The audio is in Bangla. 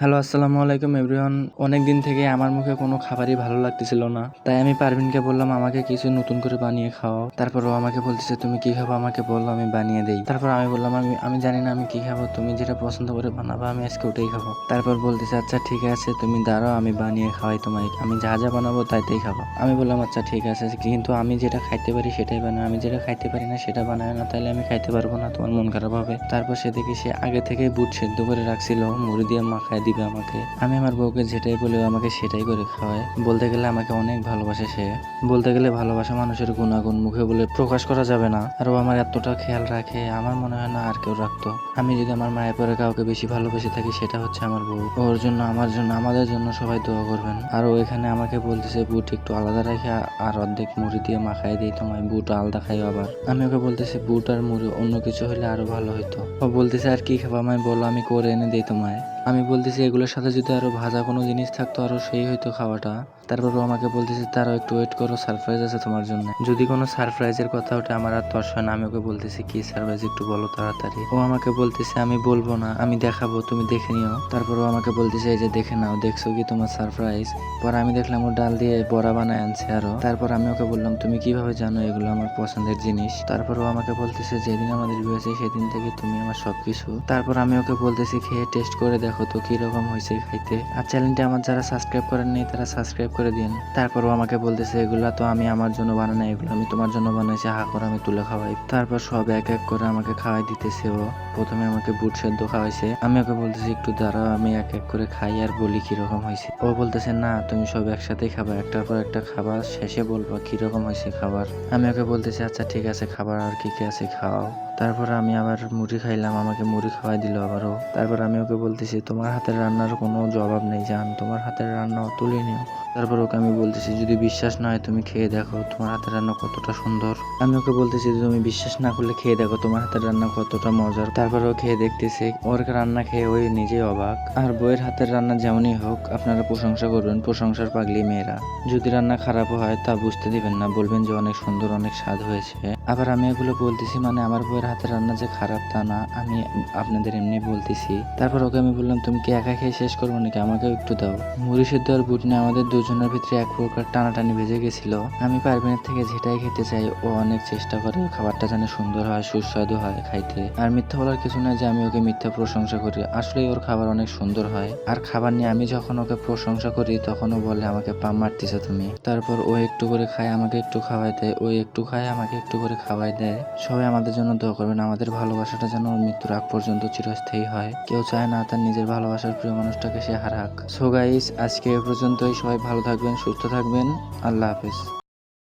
হ্যালো, আসসালামু আলাইকুম এভরিওয়ান। অনেক দিন থেকে আমার মুখে কোনো খাবারই ভালো লাগতেছিল না, তাই আমি পারভিনকে বললাম আমাকে কিছু নতুন করে বানিয়ে খাওয়াও। তারপর ও আমাকে বলতেছে তুমি কি খাবো আমাকে বললো, আমি বানিয়ে দেই। তারপর আমি বললাম আমি আমি জানি না আমি কি খাবো, তুমি যেটা পছন্দ করে বানাবো আমি আজকে ওটাই খাবো। তারপর বলতেছে আচ্ছা ঠিক আছে তুমি দাঁড়াও, আমি বানিয়ে খাওয়াই তোমায়, আমি যা যা বানাবো তাইতেই খাবো। আমি বললাম আচ্ছা ঠিক আছে, কিন্তু আমি যেটা খাইতে পারি সেটাই বানাও, আমি যেটা খাইতে পারি না সেটা বানায় না, তাহলে আমি খাইতে পারবো না, তোমার মন খারাপ হবে। তারপর সে দেখি সে আগে থেকে বুট সেদ্ধ করে রাখছিল, মুড়ি দিয়ে মাখায় দিবে আমাকে। আমি আমার বউকে যেটাই বলি আমাকে সেটাই করে খাওয়ায়। বলতে গেলে আমাকে অনেক ভালোবাসে সে। বলতে গেলে ভালোবাসা মানুষের গুণাগুণ মুখে বলে প্রকাশ করা যাবে না। আর ও আমার এতটা খেয়াল রাখে, আমার মনে হয় না আর কেউ রাখতো। আমি যদি আমার মায়ের পরে কাউকে বেশি ভালোবেসে থাকি সেটা হচ্ছে আমার বউ। ওর জন্য, আমার জন্য, আমাদের জন্য সবাই দোয়া করবেন। আর ও এখানে আমাকে বলতেছে বুট একটু আলাদা রেখে আর অর্ধেক মুড়ি দিয়ে মাখাই দিই তোমায়, বুট আলাদা খাই আবার। আমি ওকে বলতেছি বুট আর মুড়ি অন্য কিছু হলে আরো ভালো হতো। ও বলতেছে আর কি খাবো, আমায় বলো আমি করে এনে দিই তোমায়। আমি বলতেছি এগুলোর সাথে যদি আরো ভাজা কোনো জিনিস থাকতো আরো সেই হইতো খাওয়াটা। তারপর ও আমাকে বলতেছে তারা একটু ওয়েট করো, সারপ্রাইজ আছে তোমার জন্য। যদি কোনো সারপ্রাইজের কথা ওঠে আমার আর তর্স হয় না। আমি ওকে বলতেছি কি সারপ্রাইজ একটু বলো তাড়াতাড়ি। ও আমাকে বলতেছে আমি বলবো না, আমি দেখাবো, তুমি দেখে নিও। তারপর ও আমাকে বলতেছে এই যে দেখে নাও, দেখছো কি তোমার সারপ্রাইজ। পরে আমি দেখলাম ও ডাল দিয়ে বড়া বানায় আনছে আরো। তারপর আমি ওকে বললাম তুমি কিভাবে জানো এগুলো আমার পছন্দের জিনিস। তারপর ও আমাকে বলতেছে যেদিন আমাদের বিয়ে হয়েছে সেদিন থেকে তুমি আমার সবকিছু। তারপর আমি ওকে বলতেছি খেয়ে টেস্ট করে দেখো তো কিরকম হয়েছে খাইতে। আর চ্যানেলটা আমার যারা সাবস্ক্রাইব করেন নাই তারা সাবস্ক্রাইব করে দিন। তারপর ও আমাকে বলতেছে এগুলা তো আমি আমার জন্য বানাই, এগুলো আমি তোমার জন্য বানাইছি, হা করে আমি তুলে খাওয়াই। তারপর সব এক এক করে আমাকে খাওয়াই দিতেছে ও। প্রথমে আমাকে বুট সেদ্ধ খাওয়াইছে, আমি ওকে বলতেছি একটু দাঁড়াও আমি এক এক করে খাই আর বলি কিরকম হয়েছে। ও বলতেছে না তুমি সব একসাথেই খাবা, একটার পর একটা খাবার শেষে বলবা কিরকম হয়েছে খাবার। আমি ওকে বলতেছি আচ্ছা ঠিক আছে খাবার আর কি কি আছে খাওয়াও। তারপর আমি আবার মুড়ি খাইলাম, আমাকে মুড়ি খাওয়াই দিল আবারও। তারপর আমি ওকে বলতেছি তোমার হাতের রান্নার কোনো জবাব নেই জান, তোমার হাতের রান্নাও তুলে নিও। তারপর ওকে আমি বলতেছি যদি বিশ্বাস না হয় তুমি খেয়ে দেখো তোমার হাতের রান্না কতটা সুন্দর। আমি ওকে বলতেছি তুমি বিশ্বাস না করলে খেয়ে দেখো তোমার হাতের রান্না কতটা মজার। তারপর ও খেয়ে দেখতেছে, ওর রান্না খেয়ে ওই নিজেই অবাক। আর বইয়ের হাতের রান্না যেমনই হোক আপনারা প্রশংসা করবেন, প্রশংসার পাগলি মেয়েরা। যদি রান্না খারাপ হয় তা বুঝতে দিবেন না, বলবেন যে অনেক সুন্দর অনেক স্বাদ হয়েছে। আবার আমি এগুলো বলতেছি মানে আমার বইয়ের হাতের রান্না যে খারাপ তা না, আমি আপনাদের এমনি বলতেছি। তারপর ওকে আমি বললাম তুমি কি একা খেয়ে শেষ করবো নাকি, আমাকেও একটু দাও। মুড়ি সেদ্ধ আর বুট নিয়ে আমাদের দুজনের ভিতরে এক প্রকার টানাটানি বেজে গেছিল। আমি পারভিনের থেকে যেটাই খেতে চাই ও অনেক চেষ্টা করে খাবারটা যেন সুন্দর হয়, সুস্বাদু হয় খাইতে। আর মিথ্যা বলার কিছু নয় যে আমি ওকে মিথ্যা প্রশংসা করি, আসলে ওর খাবার অনেক সুন্দর হয়। আর খাবার নিয়ে আমি যখন ওকে প্রশংসা করি তখন ও বলে আমাকে পাম মারতেছে তুমি। তারপর ও একটু করে খায় আমাকে একটু খাওয়াই দেয়, ও একটু খায় আমাকে একটু করে খাওয়াই দেয়। সবাই আমাদের জন্য দোয়া করবেন, আমাদের ভালোবাসাটা যেন মৃত্যুর আগ পর্যন্ত চিরস্থায়ী হয়। কেউ চায় না তার নিজের ভালোবাসার প্রিয় মানুষটাকে সে হারাক। সো গাইস আজকে এ পর্যন্তই, সবাই ভালো থাকবেন, সুস্থ থাকবেন, আল্লাহ হাফেজ।